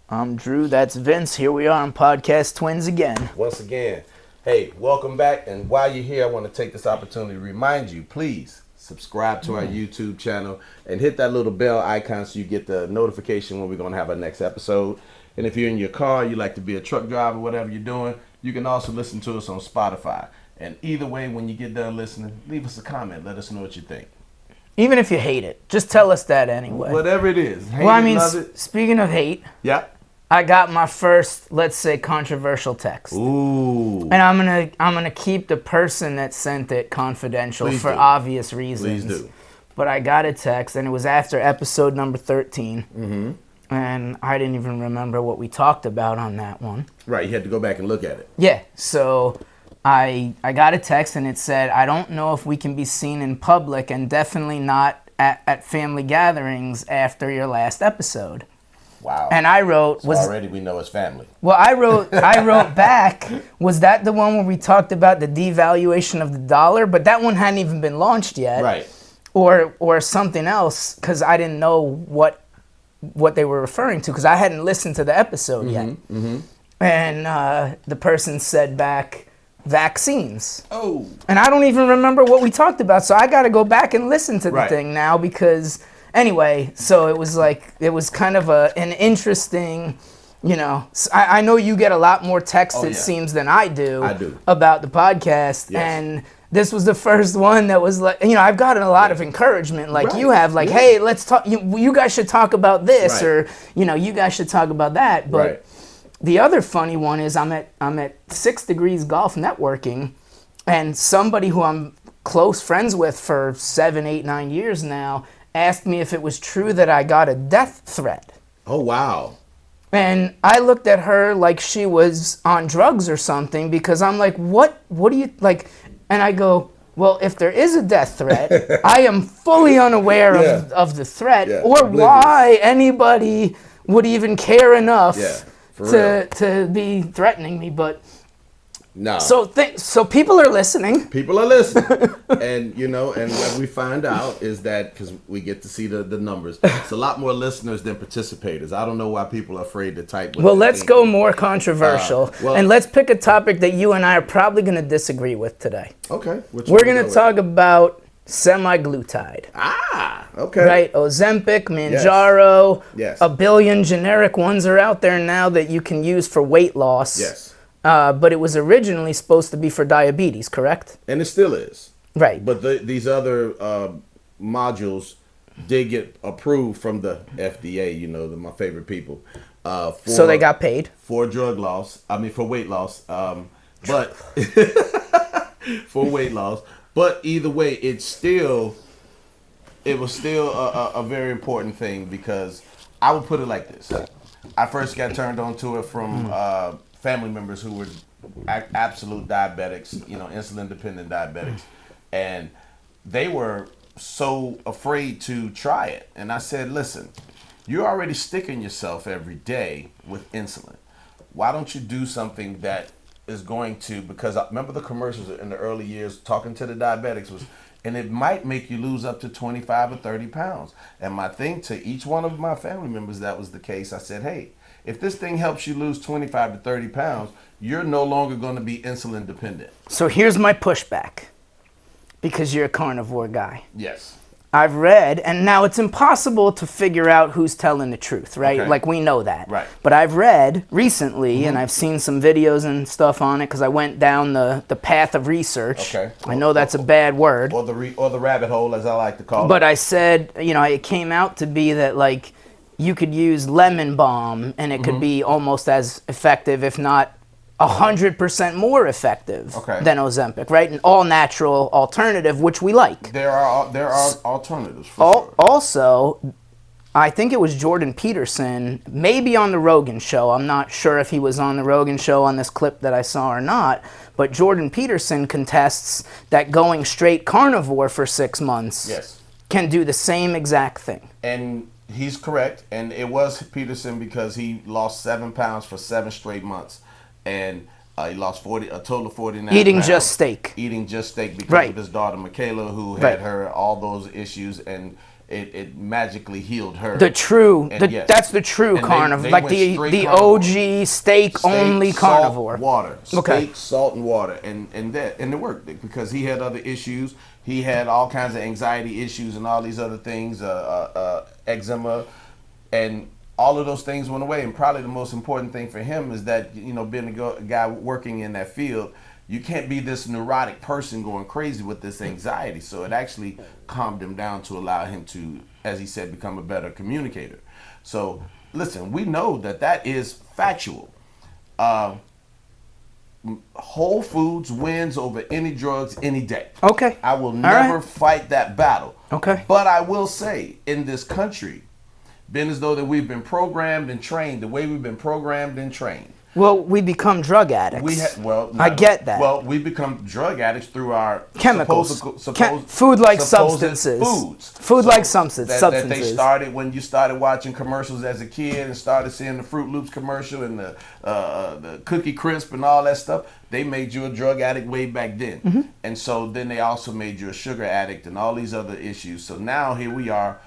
I'm Drew, that's Vince. Here we are on Podcast Twins again. Once again, hey, welcome back. And while you're here, I want to take this opportunity to remind you, please subscribe to our YouTube channel and hit that little bell icon so you get the notification when we're going to have our next episode. And if you're in your car, you like to be a truck driver, whatever you're doing, you can also listen to us on Spotify. And either way, when you get done listening, leave us a comment. Let us know what you think. Even if you hate it, just tell us that anyway. Whatever it is. Hate well, I it, mean, love it. Speaking of hate, Yeah. I got my first, let's say, controversial text. Ooh. And I'm gonna keep the person that sent it confidential Please for do. obvious reasons. Please do. But I got a text, and it was after episode number 13. Mm-hmm. And I didn't even remember what we talked about on that one. Right, you had to go back and look at it. Yeah, so I got a text, and it said, I don't know if we can be seen in public, and definitely not at family gatherings after your last episode. Wow. And I wrote, already we know it's family. Well, I wrote back, was that the one where we talked about the devaluation of the dollar? But that one hadn't even been launched yet. Right. Or something else, because I didn't know what they were referring to, because I hadn't listened to the episode yet. Mm-hmm. And the person said back, vaccines. Oh. And I don't even remember what we talked about, so I got to go back and listen to the Right. thing now because... Anyway, so it was kind of an interesting, I know you get a lot more text, it seems, than I do about the podcast. Yes. And this was the first one that was like, I've gotten a lot of encouragement like Right. you have, like, hey, let's talk, you guys should talk about this, Right. or, you guys should talk about that. But Right. the other funny one is I'm at 6 Degrees Golf Networking, and somebody who I'm close friends with for 7, 8, 9 years now asked me if it was true that I got a death threat. Oh, wow. And I looked at her like she was on drugs or something, because I'm like, what do you, like, and I go, well, if there is a death threat, I am fully unaware of the threat, or oblivious. Why anybody would even care enough for real. to be threatening me, but... No. So people are listening. People are listening. And, and what we find out is that, because we get to see the numbers, it's a lot more listeners than participators. I don't know why people are afraid to type. Well, let's go more controversial. And let's pick a topic that you and I are probably going to disagree with today. Okay. We're going to talk about semaglutide. Ah, okay. Right? Ozempic, Mounjaro. Yes. A billion generic ones are out there now that you can use for weight loss. Yes. But it was originally supposed to be for diabetes, correct? And it still is. Right. But these other modules did get approved from the FDA, my favorite people. So they got paid? For weight loss. But for weight loss. But either way, it was still a very important thing, because I would put it like this. I first got turned on to it from family members who were absolute diabetics, insulin-dependent diabetics. And they were so afraid to try it. And I said, listen, you're already sticking yourself every day with insulin. Why don't you do something that is going to, because I remember the commercials in the early years talking to the diabetics was, and it might make you lose up to 25 or 30 pounds. And my thing to each one of my family members, that was the case. I said, hey, if this thing helps you lose 25 to 30 pounds, you're no longer going to be insulin dependent. So here's my pushback, because you're a carnivore guy. Yes. I've read, and now it's impossible to figure out who's telling the truth, right? Okay. Like, we know that. Right. But I've read recently, and I've seen some videos and stuff on it, because I went down the path of research. Okay. I know that's a bad word. Or the rabbit hole, as I like to call it. But I said, it came out to be that, like, you could use lemon balm, and it could be almost as effective, if not 100% more effective than Ozempic, right? An all-natural alternative, which we like. There are alternatives for sure. Also, I think it was Jordan Peterson, maybe on the Rogan show. I'm not sure if he was on the Rogan show on this clip that I saw or not, but Jordan Peterson contests that going straight carnivore for 6 months can do the same exact thing. And he's correct, and it was Peterson, because he lost 7 pounds for 7 straight months, and he lost a total of 49 Eating pounds. just steak. Eating just steak because of his daughter Michaela, who had all those issues, and it magically healed her. That's the true And carnivore, they like went the straight OG steak only carnivore. Salt, water. Okay. Steak, salt, and water, and it worked because he had other issues. He had all kinds of anxiety issues and all these other things, eczema, and all of those things went away. And probably the most important thing for him is that, being a guy working in that field, you can't be this neurotic person going crazy with this anxiety. So it actually calmed him down to allow him to, as he said, become a better communicator. So listen, we know that is factual. Whole Foods wins over any drugs any day. Okay. I will never fight that battle. Okay. But I will say, in this country, being as though that we've been programmed and trained the way we've been programmed and trained. Well, we become drug addicts. I get that. Well, we become drug addicts through our chemicals, food-like substances. Food-like substances. That they started when you started watching commercials as a kid and started seeing the Fruit Loops commercial and the Cookie Crisp and all that stuff. They made you a drug addict way back then. Mm-hmm. And so then they also made you a sugar addict and all these other issues. So now here we are.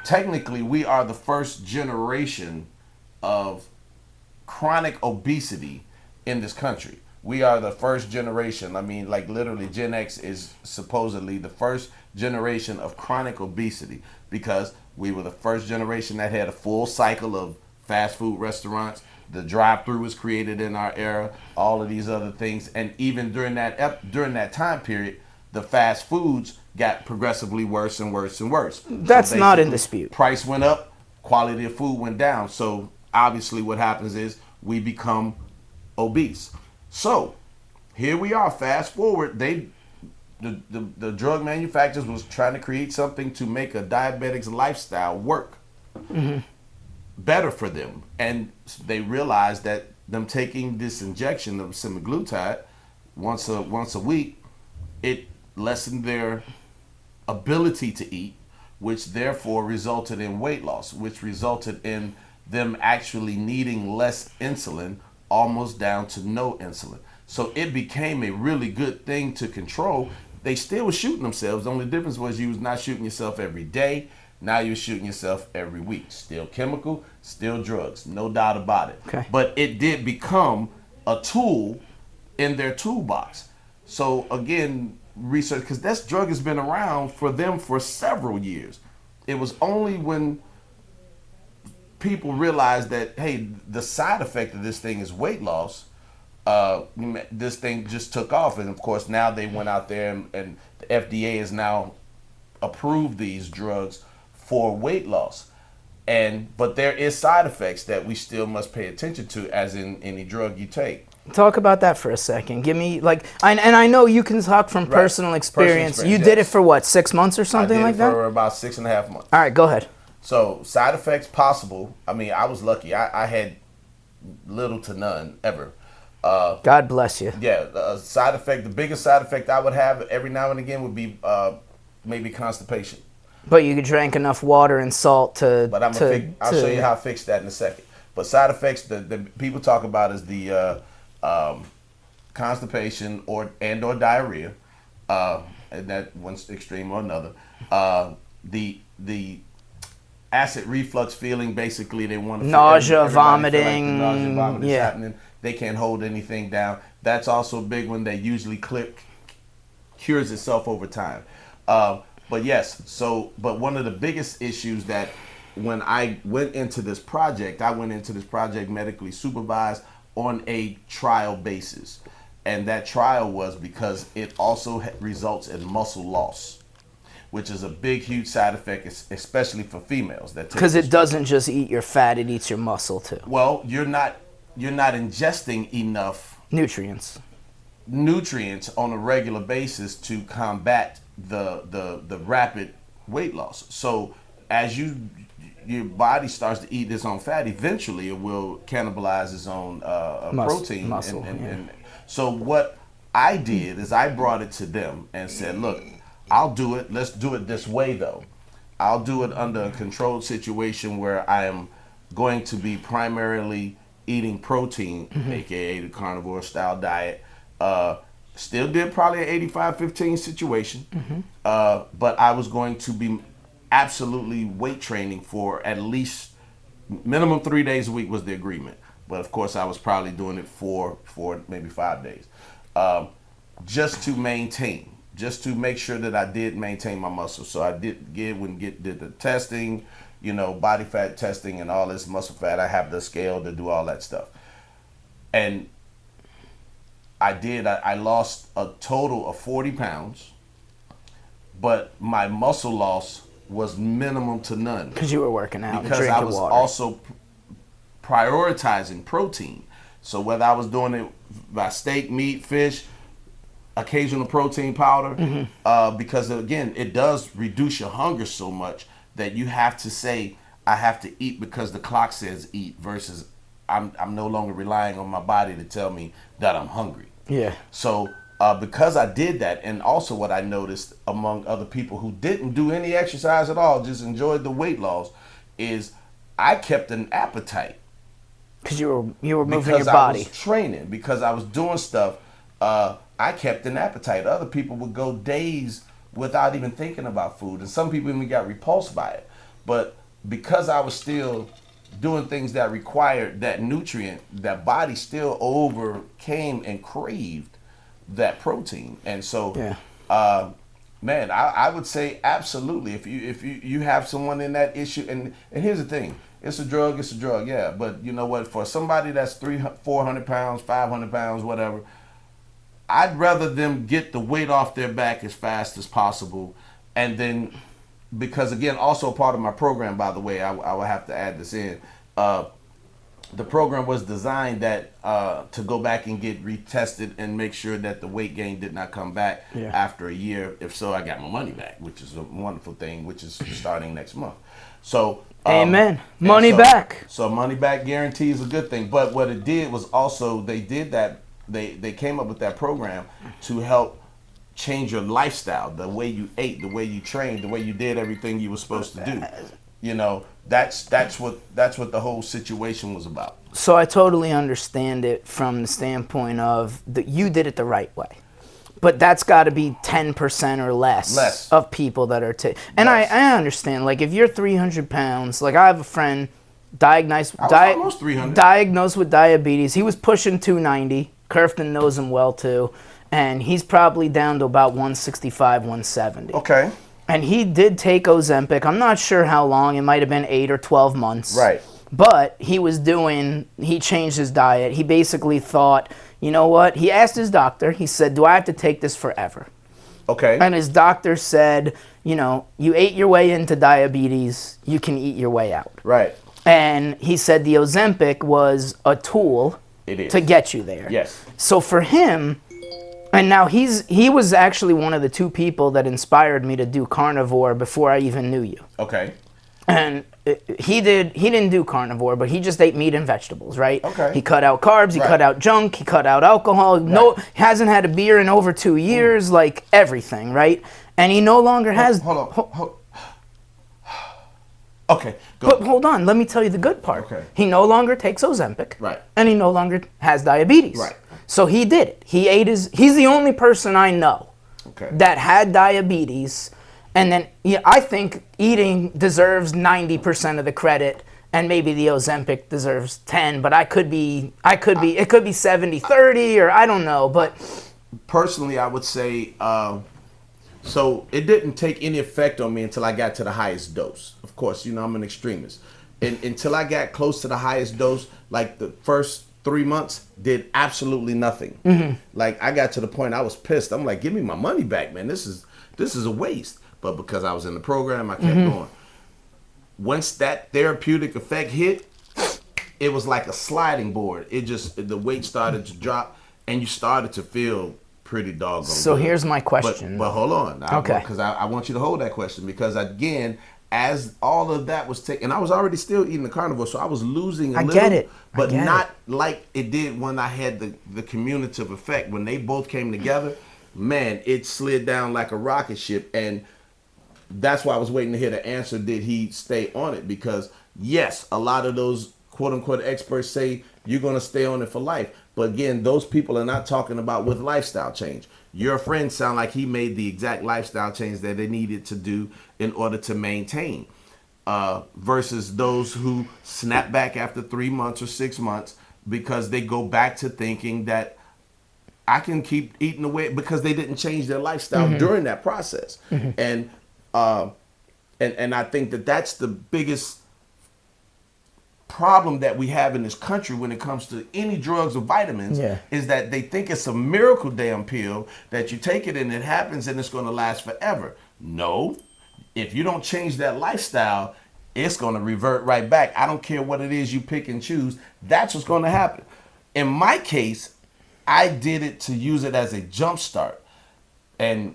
Technically, we are the first generation of chronic obesity in this country. We are the first generation. I mean, like literally Gen X is supposedly the first generation of chronic obesity because we were the first generation that had a full cycle of fast food restaurants. The drive-through was created in our era, all of these other things. And even during that time period, the fast foods got progressively worse and worse and worse. That's not in dispute. Price went up, quality of food went down. So obviously what happens is we become obese. So here we are, fast forward, the drug manufacturers was trying to create something to make a diabetic's lifestyle work better for them. And they realized that them taking this injection of semaglutide once a week, it lessened their ability to eat, which therefore resulted in weight loss, which resulted in them actually needing less insulin, almost down to no insulin. So it became a really good thing to control. They still were shooting themselves. The only difference was you was not shooting yourself every day. Now you're shooting yourself every week. Still chemical, still drugs, no doubt about it. Okay. But it did become a tool in their toolbox. So again, research, because this drug has been around for them for several years. It was only when people realized that, hey, the side effect of this thing is weight loss, this thing just took off. And of course, now they went out there and the FDA has now approved these drugs for weight loss. But there is side effects that we still must pay attention to, as in any drug you take. Talk about that for a second. Give me and I know you can talk from personal experience. You did it for what, 6 months or something like that? I did it for about 6.5 months. All right, go ahead. So side effects possible. I mean, I was lucky. I had little to none ever. God bless you. Yeah, the biggest side effect I would have every now and again would be maybe constipation. But you drank enough water and salt to. But I'll show you how I fix that in a second. But side effects that people talk about is the constipation or diarrhea, and that one's extreme or another. The acid reflux feeling, basically they want to nausea, vomiting, nausea, vomiting is happening. They can't hold anything down. That's also a big one that usually cures itself over time. But one of the biggest issues that when I went into this project, medically supervised on a trial basis. And that trial was because it also results in muscle loss, which is a big, huge side effect, especially for females. Because it doesn't just eat your fat, it eats your muscle too. Well, you're not ingesting enough nutrients on a regular basis to combat the rapid weight loss. So as your body starts to eat its own fat, eventually it will cannibalize its own protein. Muscle, and so what I did is I brought it to them and said, look, I'll do it. Let's do it this way, though. I'll do it under a controlled situation where I am going to be primarily eating protein, aka the carnivore style diet. Still did probably an 85-15 situation, but I was going to be absolutely weight training for at least minimum 3 days a week was the agreement. But of course, I was probably doing it for maybe 5 days, just to maintain, just to make sure that I did maintain my muscle. So I did the testing, body fat testing and all this muscle fat. I have the scale to do all that stuff, and I lost a total of 40 pounds, but my muscle loss was minimum to none. Because you were working out because and drinking I was water. also prioritizing protein. So whether I was doing it by steak, meat, fish, occasional protein powder, because again, it does reduce your hunger so much that you have to say, I have to eat because the clock says eat, versus I'm no longer relying on my body to tell me that I'm hungry. Yeah. So because I did that, and also what I noticed among other people who didn't do any exercise at all, just enjoyed the weight loss, is I kept an appetite. Because you were moving Because your body. I was training, because I was doing stuff, I kept an appetite. Other people would go days without even thinking about food, and some people even got repulsed by it. But because I was still doing things that required that nutrient, that body still overcame and craved that protein. And so, man, I would say absolutely. If you have someone in that issue, and here's the thing, it's a drug, yeah. But you know what? For somebody that's 400 pounds, 500 pounds, whatever, I'd rather them get the weight off their back as fast as possible. And then, because again, also part of my program, by the way, I will have to add this in. The program was designed that to go back and get retested and make sure that the weight gain did not come back after a year. If so, I got my money back, which is a wonderful thing, which is starting next month. So amen. Money back. So money back guarantee is a good thing. But what it did was also they did that. They came up with that program to help change your lifestyle, the way you ate, the way you trained, the way you did everything you were supposed to do. That's what the whole situation was about. So I totally understand it from the standpoint of that you did it the right way. But that's got to be 10% or less of people that are and I understand, like, if you're 300 pounds, like I have a friend diagnosed almost 300. Diagnosed with diabetes. He was pushing 290. Curfton knows him well too, and he's probably down to about 165, 170. Okay. And he did take Ozempic. I'm not sure how long. It might have been 8 or 12 months. Right. But he changed his diet. He basically thought, you know what? He asked his doctor, he said, do I have to take this forever? Okay. And his doctor said, you ate your way into diabetes, you can eat your way out. Right. And he said the Ozempic was a tool to get you there. Yes. So for him, and now he was actually one of the two people that inspired me to do Carnivore before I even knew you. Okay. And he didn't do Carnivore, but he just ate meat and vegetables, right? Okay. He cut out carbs, he cut out junk, he cut out alcohol. Right. No, hasn't had a beer in over 2 years, like everything, right? And he no longer has. Hold on. Okay, but hold on, let me tell you the good part. Okay. He no longer takes Ozempic. Right. And he no longer has diabetes. Right. So he did it. He's the only person I know that had diabetes. And then I think eating deserves 90% of the credit, and maybe the Ozempic deserves 10, but it could be 70-30, or I don't know, but personally I would say so it didn't take any effect on me until I got to the highest dose. Of course, I'm an extremist. And until I got close to the highest dose, like the first 3 months did absolutely nothing. Mm-hmm. Like I got to the point I was pissed. I'm like, give me my money back, man. This is a waste. But because I was in the program, I kept going. Once that therapeutic effect hit, it was like a sliding board. The weight started to drop, and you started to feel pretty doggone So good. Here's my question. But hold on. Okay. Because I want you to hold that question, because again, as all of that was taken, I was already still eating the Carnivore, so I was losing a little. I get it. But not like it did when I had the cumulative effect. When they both came together, man, it slid down like a rocket ship. And that's why I was waiting to hear the answer. Did he stay on it? Because yes, a lot of those quote unquote experts say you're going to stay on it for life. But again, those people are not talking about with lifestyle change. Your friend sound like he made the exact lifestyle change that they needed to do in order to maintain. Versus those who snap back after 3 months or 6 months because they go back to thinking that I can keep eating away because they didn't change their lifestyle during that process. And I think that that's the biggest problem that we have in this country when it comes to any drugs or vitamins is that they think it's a miracle damn pill that you take it and it happens and it's going to last forever. No, if you don't change that lifestyle, it's going to revert right back. I don't care what it is you pick and choose. That's what's going to happen. In my case, I did it to use it as a jump start. And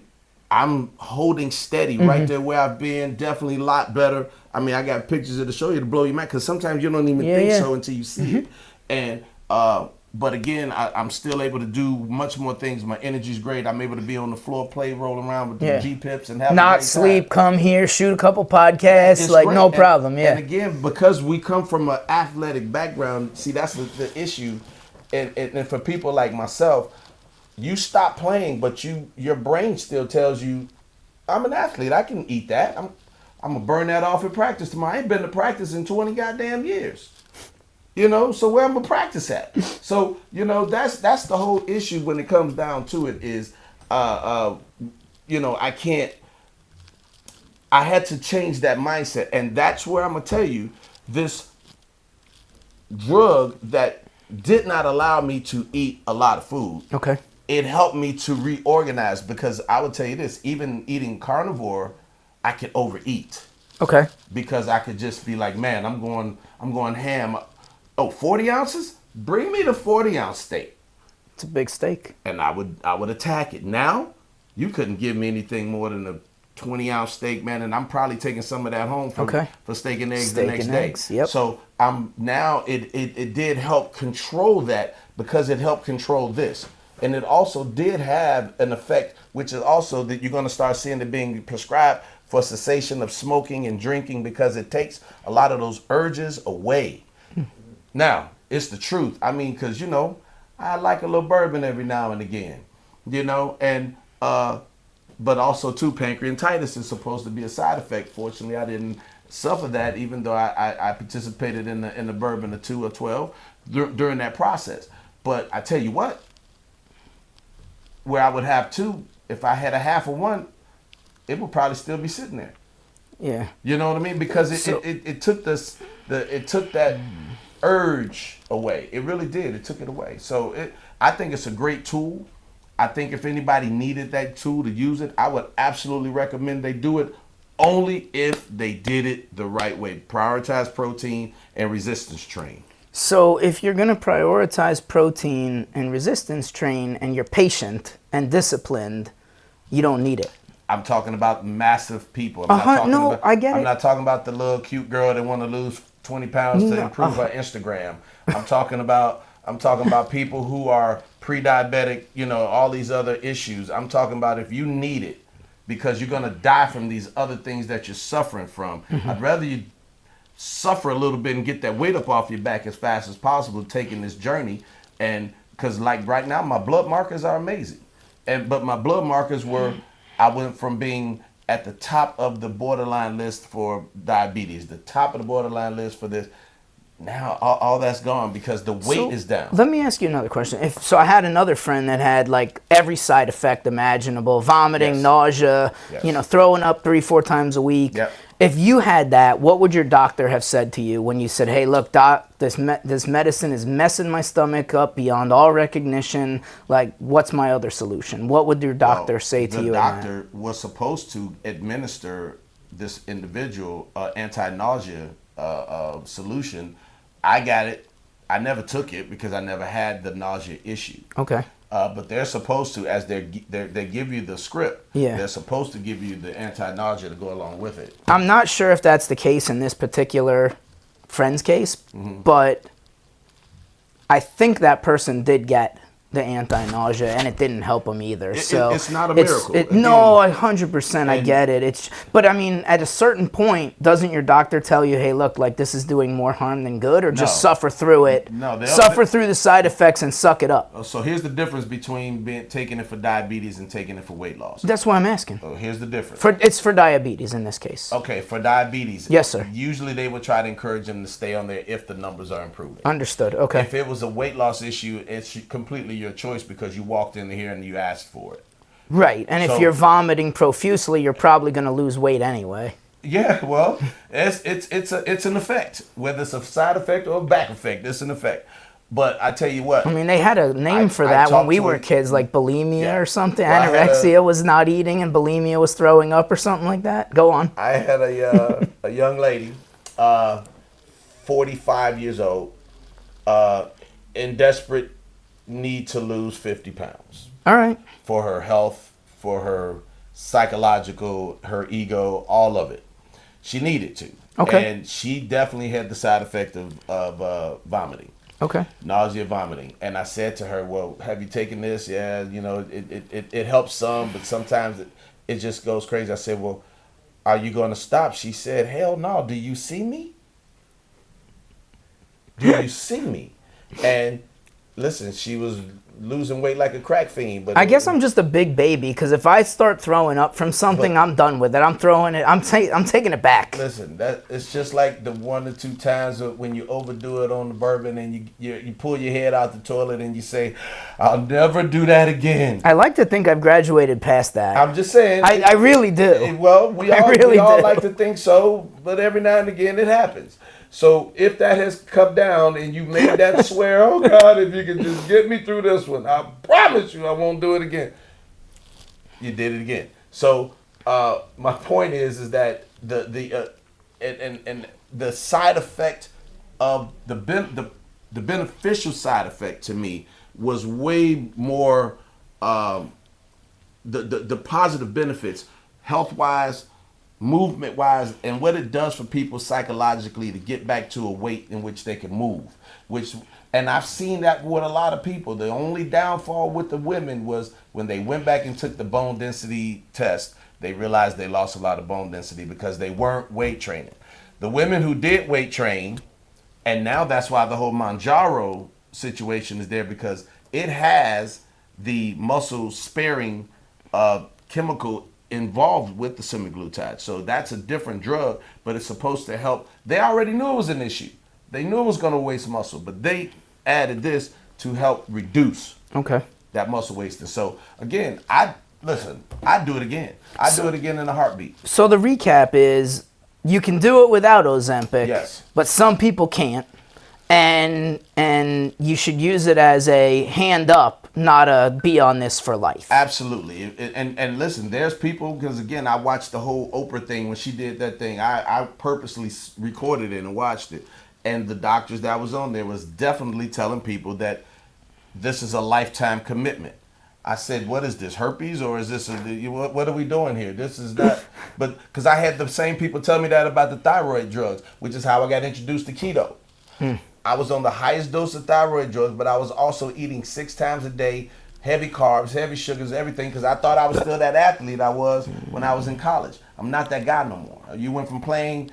I'm holding steady right there where I've been. Definitely a lot better. I mean, I got pictures of to show you to blow you mind because sometimes you don't even think so until you see it. And but again, I'm still able to do much more things. My energy's great. I'm able to be on the floor, play, roll around with the G-pips and have a not great sleep, time. come here, shoot a couple podcasts, It's like great. no problem. And again, because we come from an athletic background, see, that's the issue. And for people like myself, you stop playing, but your brain still tells you, I'm an athlete. I can eat that. I'm gonna burn that off in practice tomorrow. I ain't been to practice in 20 goddamn years. You know, so where I'm gonna practice at? So, you know, that's the whole issue when it comes down to it is, you know, I had to change that mindset. And that's where I'm gonna tell you, this drug that did not allow me to eat a lot of food. Okay. It helped me to reorganize because I would tell you this, even eating carnivore, I could overeat. Okay. Because I could just be like, man, I'm going ham. Oh, 40 ounces? Bring me the 40-ounce steak. It's a big steak. And I would attack it. Now, you couldn't give me anything more than a 20-ounce steak, man, and I'm probably taking some of that home for steak and eggs the next day. Yep. So now it did help control that because it helped control this. And it also did have an effect, which is also that you're going to start seeing it being prescribed for cessation of smoking and drinking because it takes a lot of those urges away. Now, it's the truth. I mean, because, you know, I like a little bourbon every now and again, you know, and but also, too, pancreatitis is supposed to be a side effect. Fortunately, I didn't suffer that, even though I participated in the bourbon of 2 or 12 during that process. But I tell you what, where I would have 2, if I had a half of one, it would probably still be sitting there. Yeah. You know what I mean? Because it took that urge away. It really did. It took it away. So I think it's a great tool. I think if anybody needed that tool to use it, I would absolutely recommend they do it only if they did it the right way. Prioritize protein and resistance train. So if you're going to prioritize protein and resistance train and you're patient and disciplined, you don't need it. I'm talking about massive people. I get it. I'm not talking about the little cute girl that want to lose 20 pounds to improve her Instagram. I'm talking about people who are pre-diabetic, you know, all these other issues. I'm talking about if you need it because you're going to die from these other things that you're suffering from. I'd rather you suffer a little bit and get that weight up off your back as fast as possible taking this journey. And because like right now, my blood markers are amazing. But my blood markers I went from being at the top of the borderline list for diabetes, the top of the borderline list for this. Now all that's gone because the weight is down. Let me ask you another question. So I had another friend that had like every side effect imaginable, vomiting, nausea, you know, throwing up 3-4 times a week. Yep. If you had that, what would your doctor have said to you when you said, hey, look, doc, this medicine is messing my stomach up beyond all recognition. Like, what's my other solution? What would your doctor say to you? The doctor was supposed to administer this individual anti-nausea solution. I got it. I never took it because I never had the nausea issue. Okay. But they're supposed to, as they give you the script, they're supposed to give you the anti-nausea to go along with it. I'm not sure if that's the case in this particular friend's case, but I think that person did get the anti-nausea, and it didn't help him either. It's not a miracle. No, 100%, I get it. But I mean, at a certain point, doesn't your doctor tell you, hey, look, like this is doing more harm than good, or just suffer through it? No, suffer through the side effects and suck it up. So here's the difference between taking it for diabetes and taking it for weight loss. That's why I'm asking. So here's the difference. It's for diabetes in this case. Okay, for diabetes. Yes, sir. Usually they would try to encourage them to stay on there if the numbers are improving. Understood. Okay. If it was a weight loss issue, it's completely your choice because you walked in here and you asked for it. Right, and if you're vomiting profusely, you're probably going to lose weight anyway. Yeah, well, it's an effect. Whether it's a side effect or a back effect, it's an effect. But I tell you what. I mean, they had a name for that when we were kids, like bulimia or something. Well, anorexia was not eating and bulimia was throwing up or something like that. Go on. I had a young lady, 45 years old, in desperate need to lose 50 pounds. All right. For her health, for her psychological, her ego, all of it. She needed to. Okay. And she definitely had the side effect of vomiting. Okay. Nausea, vomiting. And I said to her, well, have you taken this? Yeah, you know, it helps some, but sometimes it just goes crazy. I said, well, are you going to stop? She said, hell no. Do you see me? Do you see me? And listen, she was losing weight like a crack fiend. But I guess I'm just a big baby, because if I start throwing up from something, I'm done with it. I'm throwing it. I'm taking it back. Listen, it's just like the 1 or 2 times when you overdo it on the bourbon and you pull your head out the toilet and you say, I'll never do that again. I like to think I've graduated past that. I'm just saying. I really do. Well, we all like to think so, but every now and again it happens. So if that has come down and you made that swear, oh God, if you can just get me through this one, I promise you I won't do it again. You did it again. So my point is that the side effect of the beneficial side effect to me was way more the positive benefits health-wise, movement-wise, and what it does for people psychologically to get back to a weight in which they can move. And I've seen that with a lot of people. The only downfall with the women was when they went back and took the bone density test, they realized they lost a lot of bone density because they weren't weight training. The women who did weight train, and now that's why the whole Mounjaro situation is there, because it has the muscle sparing chemical involved with the semaglutide. So that's a different drug, but it's supposed to help. They already knew it was an issue. They knew it was going to waste muscle, but they added this to help reduce that muscle wasting. So again, I'd do it again. I'd do it again in a heartbeat. So the recap is you can do it without Ozempic, yes, but some people can't. And you should use it as a hand up, not a be on this for life. Absolutely. And listen, there's people, because again, I watched the whole Oprah thing when she did that thing. I purposely recorded it and watched it. And the doctors that was on there was definitely telling people that this is a lifetime commitment. I said, what is this, herpes, or is this, what are we doing here? This is not, but because I had the same people tell me that about the thyroid drugs, which is how I got introduced to keto. I was on the highest dose of thyroid drugs, but I was also eating 6 times a day, heavy carbs, heavy sugars, everything, because I thought I was still that athlete I was when I was in college. I'm not that guy no more. You went from playing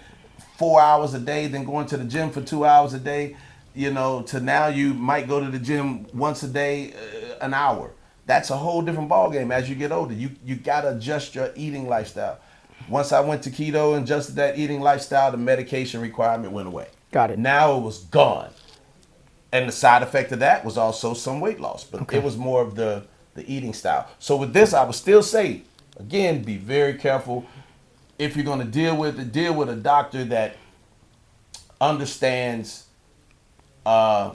4 hours a day, then going to the gym for 2 hours a day, to now you might go to the gym once a day, an hour. That's a whole different ballgame as you get older. You got to adjust your eating lifestyle. Once I went to keto and adjusted that eating lifestyle, the medication requirement went away. Got it. Now it was gone. And the side effect of that was also some weight loss. But it was more of the eating style. So with this, I would still say, again, be very careful. If you're going to deal with a doctor that understands, they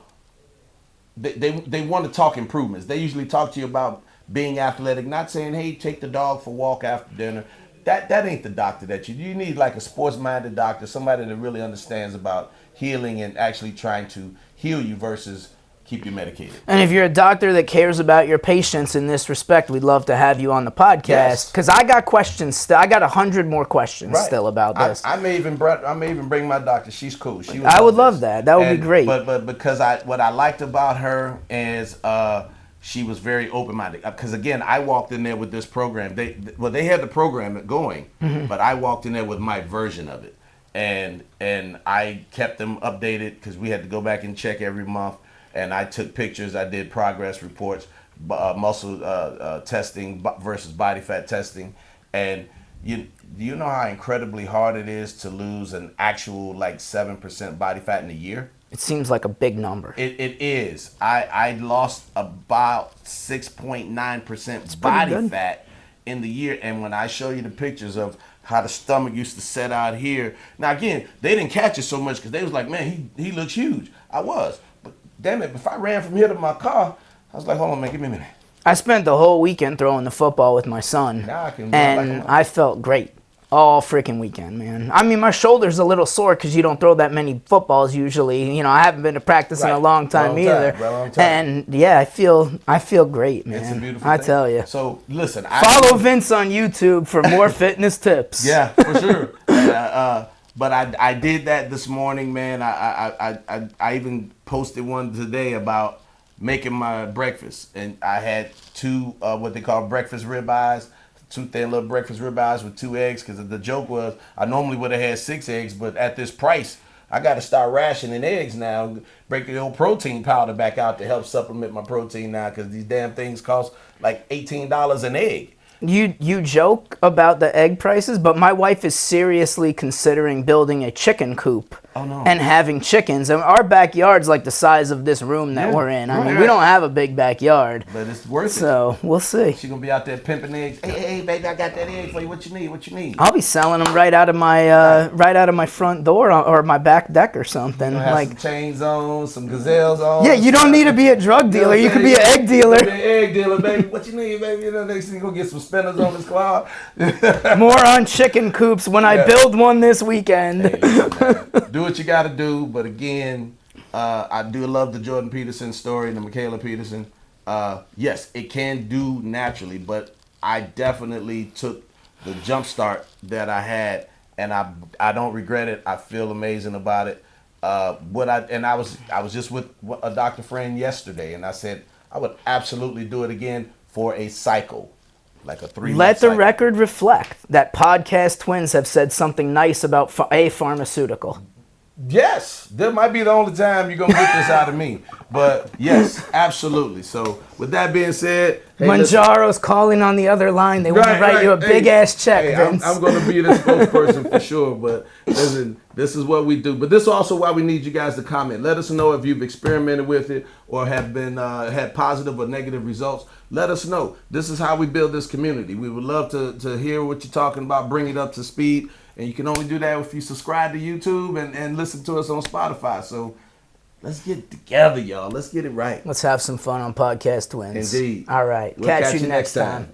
want to talk improvements. They usually talk to you about being athletic, not saying, hey, take the dog for a walk after dinner. That ain't the doctor that you need, like a sports-minded doctor, somebody that really understands about healing and actually trying to heal you versus keep you medicated. And if you're a doctor that cares about your patients in this respect, we'd love to have you on the podcast, because I got questions still. I got 100 more questions still about this. I may even bring my doctor. She's cool. I would love that. That would be great. But because what I liked about her is she was very open-minded. Because again, I walked in there with this program. They had the program going, but I walked in there with my version of it, and I kept them updated because we had to go back and check every month. And I took pictures. I did progress reports, muscle testing versus body fat testing, and do you know how incredibly hard it is to lose an actual like 7% body fat in a year? It seems like a big number. It is. I lost about 6.9% body fat in the year. And when I show you the pictures of how the stomach used to set out here. Now, again, they didn't catch it so much because they was like, man, he looks huge. I was. But damn it, if I ran from here to my car, I was like, hold on, man, give me a minute. I spent the whole weekend throwing the football with my son. Now I can and I felt great. All freaking weekend, man. I mean, my shoulder's a little sore because you don't throw that many footballs usually. You know, I haven't been to practice in a long time either. And yeah, I feel great, man. It's a beautiful thing. I tell you. So listen, follow Vince on YouTube for more fitness tips. Yeah, for sure. But I did that this morning, man. I even posted one today about making my breakfast, and I had two what they call breakfast ribeyes. 2 thin little breakfast ribeyes with 2 eggs, because the joke was I normally would have had 6 eggs, but at this price, I got to start rationing eggs now. Break the old protein powder back out to help supplement my protein now, because these damn things cost like $18 an egg. You joke about the egg prices, but my wife is seriously considering building a chicken coop and having chickens. And our backyard's like the size of this room that we're in. I mean, we don't have a big backyard. But it's worth it. So we'll see. She's going to be out there pimping eggs. Hey, baby, I got that egg for you. What you need? What you need? I'll be selling them right out of my front door or my back deck or something. Have like some chains on, some gazelles on. Yeah, you don't need to be a drug dealer. You could be an egg dealer. Be an egg dealer, baby. What you need, baby? You know, next thing you go get some spinners on this cloud. More on chicken coops when I build one this weekend. Hey, listen, do what you got to do. But again, I do love the Jordan Peterson story and the Michaela Peterson. Yes, it can do naturally, but I definitely took the jump start that I had, and I don't regret it. I feel amazing about it. I was just with a doctor friend yesterday, and I said I would absolutely do it again for a cycle. Like a 3-month Let the cycle. record reflect that podcast twins have said something nice about a pharmaceutical. Yes, that might be the only time you're going to get this out of me. But yes, absolutely. So with that being said, hey, Mounjaro's calling on the other line. They want to write you a big-ass check, Vince. I'm going to be the spokesperson for sure. But listen, this is what we do. But this is also why we need you guys to comment. Let us know if you've experimented with it or have been had positive or negative results. Let us know. This is how we build this community. We would love to hear what you're talking about, bring it up to speed. And you can only do that if you subscribe to YouTube and listen to us on Spotify. So let's get it together, y'all. Let's get it right. Let's have some fun on Podcast Twins. Indeed. All right. We'll Catch you next time.